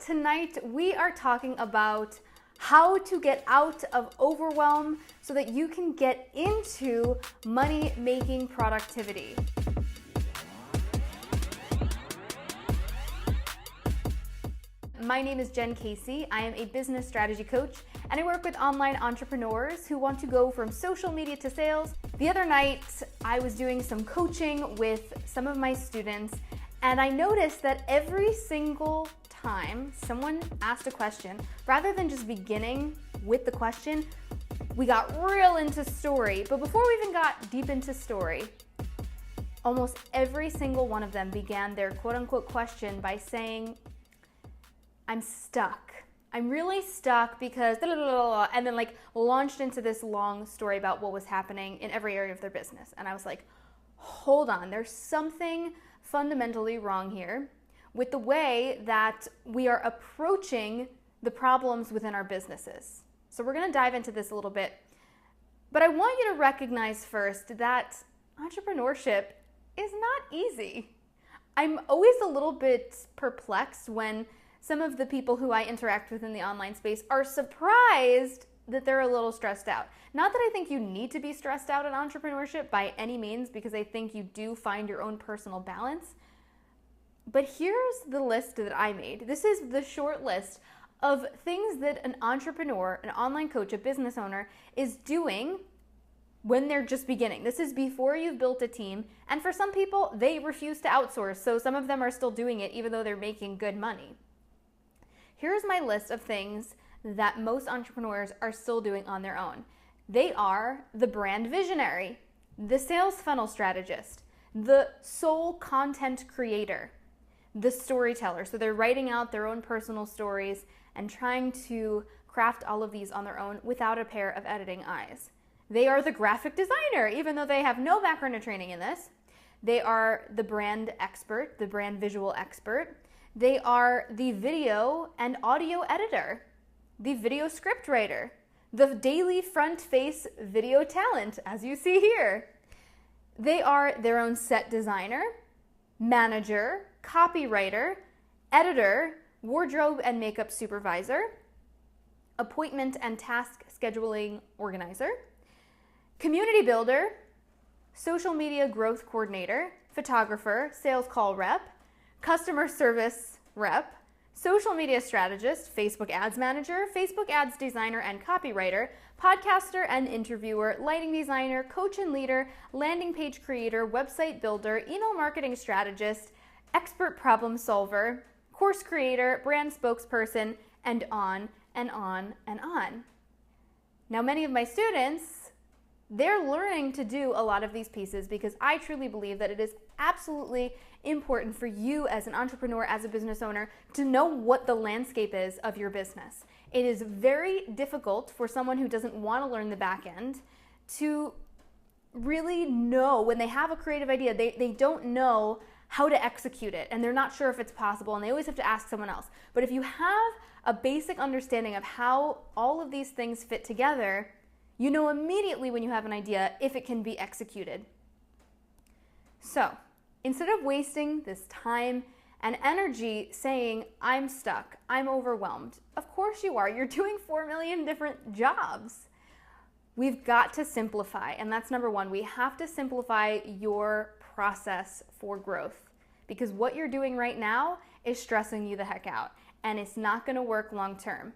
Tonight, we are talking about how to get out of overwhelm so that you can get into money-making productivity. My name is Jen Casey. I am a business strategy coach, and I work with online entrepreneurs who want to go from social media to sales. The other night, I was doing some coaching with some of my students, and I noticed that every single time someone asked a question, rather than just beginning with the question, we got real into story. But before we even got deep into story, almost every single one of them began their quote-unquote question by saying, I'm stuck. I'm really stuck because and then launched into this long story about what was happening in every area of their business. And I was like, hold on, there's something fundamentally wrong here with the way that we are approaching the problems within our businesses. So we're going to dive into this a little bit. But I want you to recognize first that entrepreneurship is not easy. I'm always a little bit perplexed when some of the people who I interact with in the online space are surprised that they're a little stressed out. Not that I think you need to be stressed out in entrepreneurship by any means, because I think you do find your own personal balance. But here's the list that I made. This is the short list of things that an entrepreneur, an online coach, a business owner is doing when they're just beginning. This is before you've built a team. And for some people, they refuse to outsource. So some of them are still doing it even though they're making good money. Here's my list of things that most entrepreneurs are still doing on their own. They are the brand visionary, the sales funnel strategist, the sole content creator, the storyteller. So they're writing out their own personal stories and trying to craft all of these on their own without a pair of editing eyes. They are the graphic designer, even though they have no background or training in this. They are the brand expert, the brand visual expert. They are the video and audio editor, the video script writer, the daily front face video talent, as you see here. They are their own set designer, manager, copywriter, editor, wardrobe and makeup supervisor, appointment and task scheduling organizer, community builder, social media growth coordinator, photographer, sales call rep, customer service rep, social media strategist, Facebook ads manager, Facebook ads designer and copywriter, podcaster and interviewer, lighting designer, coach and leader, landing page creator, website builder, email marketing strategist, expert problem solver, course creator, brand spokesperson, and on and on and on. Now, many of my students, they're learning to do a lot of these pieces because I truly believe that it is absolutely important for you as an entrepreneur, as a business owner, to know what the landscape is of your business. It is very difficult for someone who doesn't want to learn the back end to really know when they have a creative idea, they don't know how to execute it, and they're not sure if it's possible, and they always have to ask someone else. But if you have a basic understanding of how all of these things fit together, you know immediately when you have an idea if it can be executed. So, instead of wasting this time and energy saying, I'm stuck, I'm overwhelmed, of course you are. You're doing 4 million different jobs. We've got to simplify, and that's number one. We have to simplify your process for growth, because what you're doing right now is stressing you the heck out, and it's not going to work long term.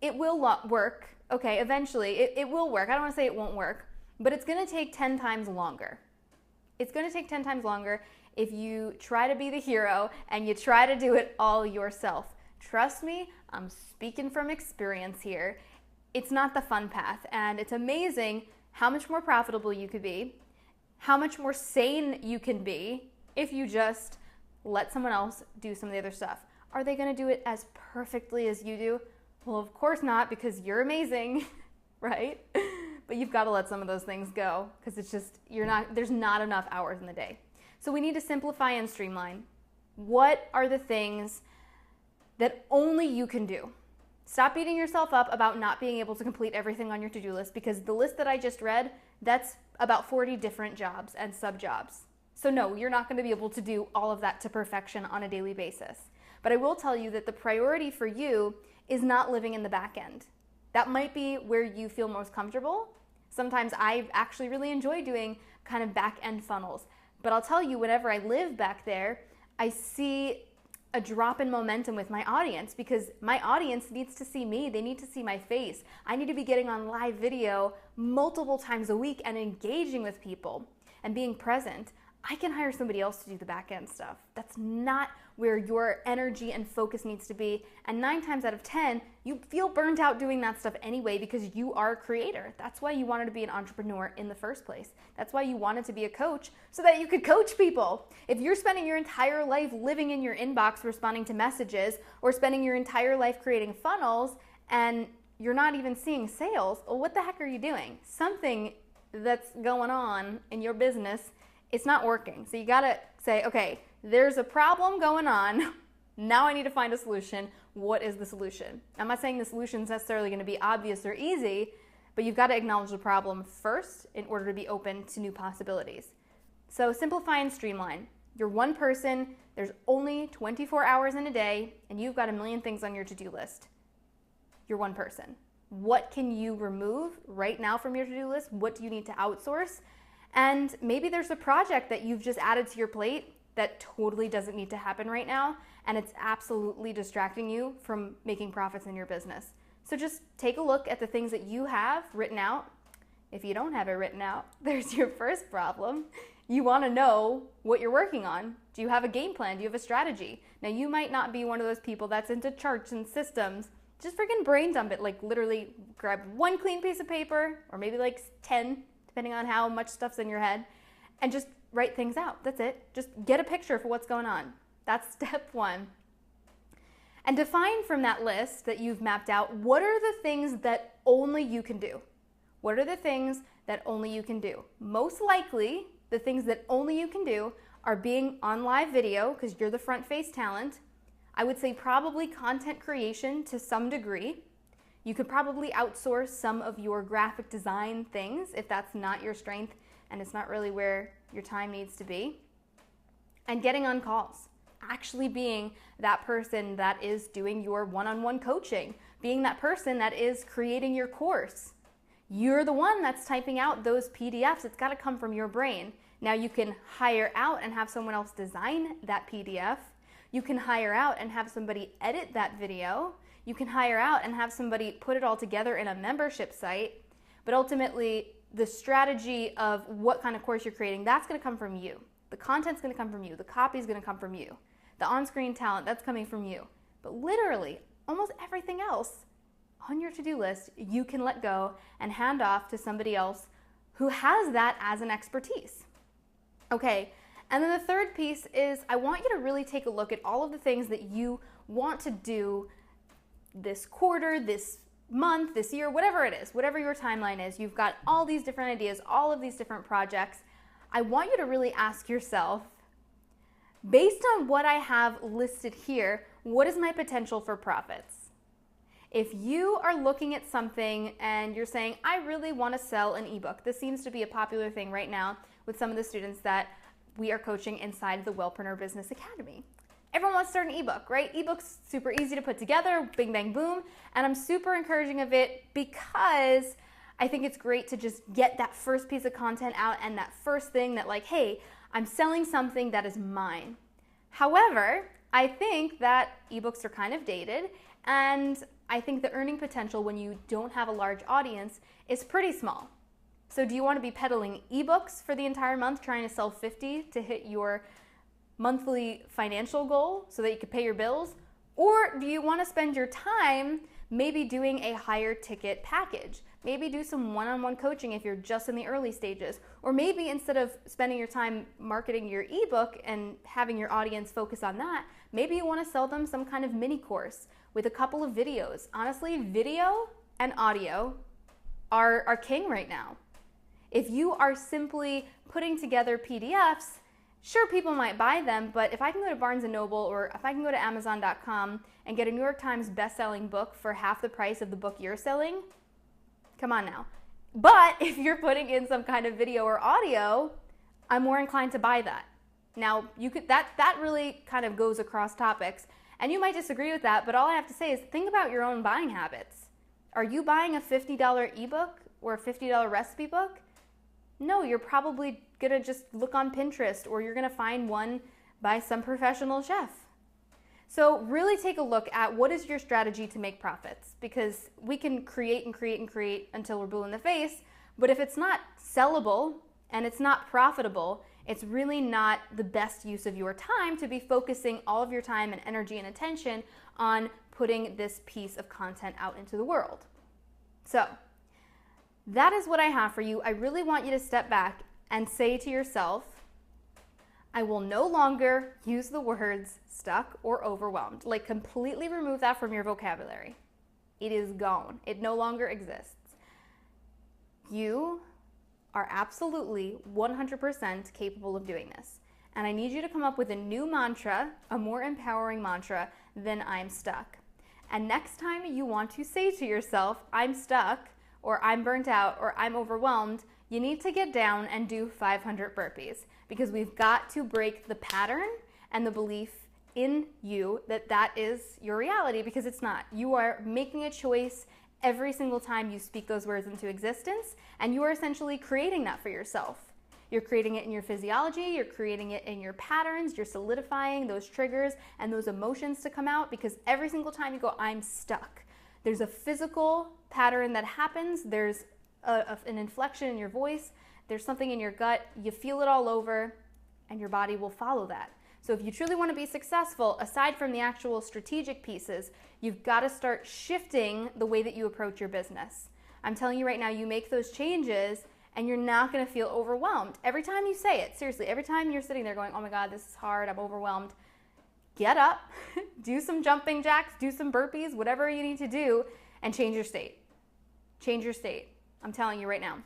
It will work, okay, eventually. It will work. I don't want to say it won't work, but it's going to take 10 times longer. It's going to take 10 times longer if you try to be the hero and you try to do it all yourself. Trust me, I'm speaking from experience here. It's not the fun path, and it's amazing how much more profitable you could be, how much more sane you can be if you just let someone else do some of the other stuff. Are they going to do it as perfectly as you do? Well, of course not, because you're amazing, right? But you've got to let some of those things go, because it's just, there's not enough hours in the day. So we need to simplify and streamline. What are the things that only you can do? Stop beating yourself up about not being able to complete everything on your to-do list, because the list that I just read, that's about 40 different jobs and sub-jobs. So no, you're not going to be able to do all of that to perfection on a daily basis. But I will tell you that the priority for you is not living in the back end. That might be where you feel most comfortable. Sometimes I actually really enjoy doing kind of back end funnels. But I'll tell you, whenever I live back there, I see a drop in momentum with my audience because my audience needs to see me. They need to see my face. I need to be getting on live video multiple times a week and engaging with people and being present. I can hire somebody else to do the back end stuff. That's not where your energy and focus needs to be. And 9 times out of 10, you feel burnt out doing that stuff anyway because you are a creator. That's why you wanted to be an entrepreneur in the first place. That's why you wanted to be a coach, so that you could coach people. If you're spending your entire life living in your inbox responding to messages, or spending your entire life creating funnels and you're not even seeing sales, well, what the heck are you doing? Something that's going on in your business, it's not working. So you gotta say, okay, there's a problem going on. Now I need to find a solution. What is the solution? I'm not saying the solution is necessarily going to be obvious or easy, but you've got to acknowledge the problem first in order to be open to new possibilities. So simplify and streamline. You're one person, there's only 24 hours in a day, and you've got a million things on your to-do list. You're one person. What can you remove right now from your to-do list? What do you need to outsource? And maybe there's a project that you've just added to your plate that totally doesn't need to happen right now, and it's absolutely distracting you from making profits in your business. So just take a look at the things that you have written out. If you don't have it written out, there's your first problem. You want to know what you're working on. Do you have a game plan? Do you have a strategy? Now, you might not be one of those people that's into charts and systems. Just freaking brain dump it. Like, literally grab one clean piece of paper, or maybe like 10, depending on how much stuff's in your head, and just write things out. That's it. Just get a picture for what's going on. That's step one. And define from that list that you've mapped out, what are the things that only you can do? What are the things that only you can do? Most likely, the things that only you can do are being on live video, because you're the front face talent. I would say probably content creation to some degree. You could probably outsource some of your graphic design things if that's not your strength and it's not really where your time needs to be. And getting on calls, actually being that person that is doing your one-on-one coaching, being that person that is creating your course. You're the one that's typing out those PDFs. It's got to come from your brain. Now you can hire out and have someone else design that PDF. You can hire out and have somebody edit that video. You can hire out and have somebody put it all together in a membership site. But ultimately, the strategy of what kind of course you're creating, that's going to come from you. The content's going to come from you. The copy's going to come from you. The on-screen talent, that's coming from you. But literally, almost everything else on your to-do list, you can let go and hand off to somebody else who has that as an expertise. Okay, and then the third piece is I want you to really take a look at all of the things that you want to do this quarter, this month, this year, whatever it is, whatever your timeline is. You've got all these different ideas, all of these different projects. I want you to really ask yourself, based on what I have listed here, what is my potential for profits? If you are looking at something and you're saying, I really want to sell an ebook. This seems to be a popular thing right now with some of the students that we are coaching inside the Wellpreneur Business Academy. Everyone wants to start an ebook, right? Ebook's super easy to put together, bing, bang, boom. And I'm super encouraging of it because I think it's great to just get that first piece of content out and that first thing that like, hey, I'm selling something that is mine. However, I think that ebooks are kind of dated, and I think the earning potential when you don't have a large audience is pretty small. So do you want to be peddling ebooks for the entire month, trying to sell 50 to hit your monthly financial goal so that you can pay your bills? Or do you want to spend your time maybe doing a higher ticket package? Maybe do some one-on-one coaching if you're just in the early stages. Or maybe instead of spending your time marketing your ebook and having your audience focus on that, maybe you want to sell them some kind of mini course with a couple of videos. Honestly, video and audio are king right now. If you are simply putting together PDFs, sure, people might buy them, but if I can go to Barnes & Noble or if I can go to Amazon.com and get a New York Times best-selling book for half the price of the book you're selling, come on now. But if you're putting in some kind of video or audio, I'm more inclined to buy that. Now, you could that really kind of goes across topics, And you might disagree with that, but all I have to say is think about your own buying habits. Are you buying a $50 ebook or a $50 recipe book? No, you're probably gonna just look on Pinterest, or you're gonna find one by some professional chef. So really take a look at what is your strategy to make profits, because we can create and create and create until we're blue in the face, but if it's not sellable and it's not profitable, it's really not the best use of your time to be focusing all of your time and energy and attention on putting this piece of content out into the world. So that is what I have for you. I really want you to step back and say to yourself, I will no longer use the words stuck or overwhelmed. Like, completely remove that from your vocabulary. It is gone. It no longer exists. You are absolutely 100% capable of doing this. And I need you to come up with a new mantra, a more empowering mantra than I'm stuck. And next time you want to say to yourself, I'm stuck, or I'm burnt out, or I'm overwhelmed, you need to get down and do 500 burpees, because we've got to break the pattern and the belief in you that that is your reality, because it's not. You are making a choice every single time you speak those words into existence, and you are essentially creating that for yourself. You're creating it in your physiology, you're creating it in your patterns, you're solidifying those triggers and those emotions to come out, because every single time you go, I'm stuck, there's a physical pattern that happens, there's an inflection in your voice, there's something in your gut, you feel it all over, and your body will follow that. So if you truly want to be successful, aside from the actual strategic pieces, you've got to start shifting the way that you approach your business. I'm telling you right now, you make those changes and you're not going to feel overwhelmed. Every time you say it, seriously, every time you're sitting there going, oh my God, this is hard, I'm overwhelmed, get up, do some jumping jacks, do some burpees, whatever you need to do, and change your state. Change your state. I'm telling you right now.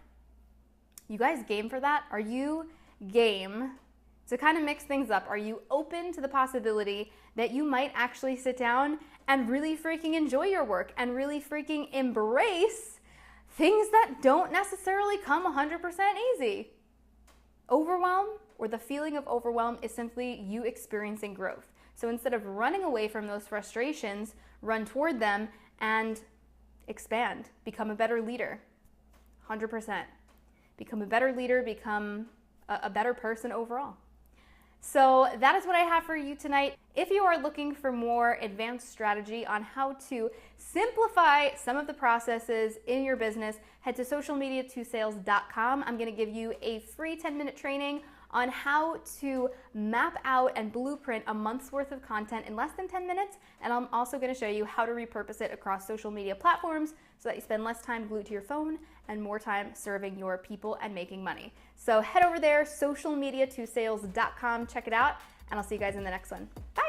You guys game for that? Are you game to kind of mix things up? Are you open to the possibility that you might actually sit down and really freaking enjoy your work and really freaking embrace things that don't necessarily come 100% easy? Overwhelm, or the feeling of overwhelm, is simply you experiencing growth. So instead of running away from those frustrations, run toward them and expand. Become a better leader. 100%. Become a better leader, become a better person overall. So that is what I have for you tonight. If you are looking for more advanced strategy on how to simplify some of the processes in your business, head to socialmedia2sales.com. I'm going to give you a free 10-minute training on how to map out and blueprint a month's worth of content in less than 10 minutes. And I'm also going to show you how to repurpose it across social media platforms so that you spend less time glued to your phone and more time serving your people and making money. So head over there, socialmedia2sales.com, check it out, and I'll see you guys in the next one. Bye.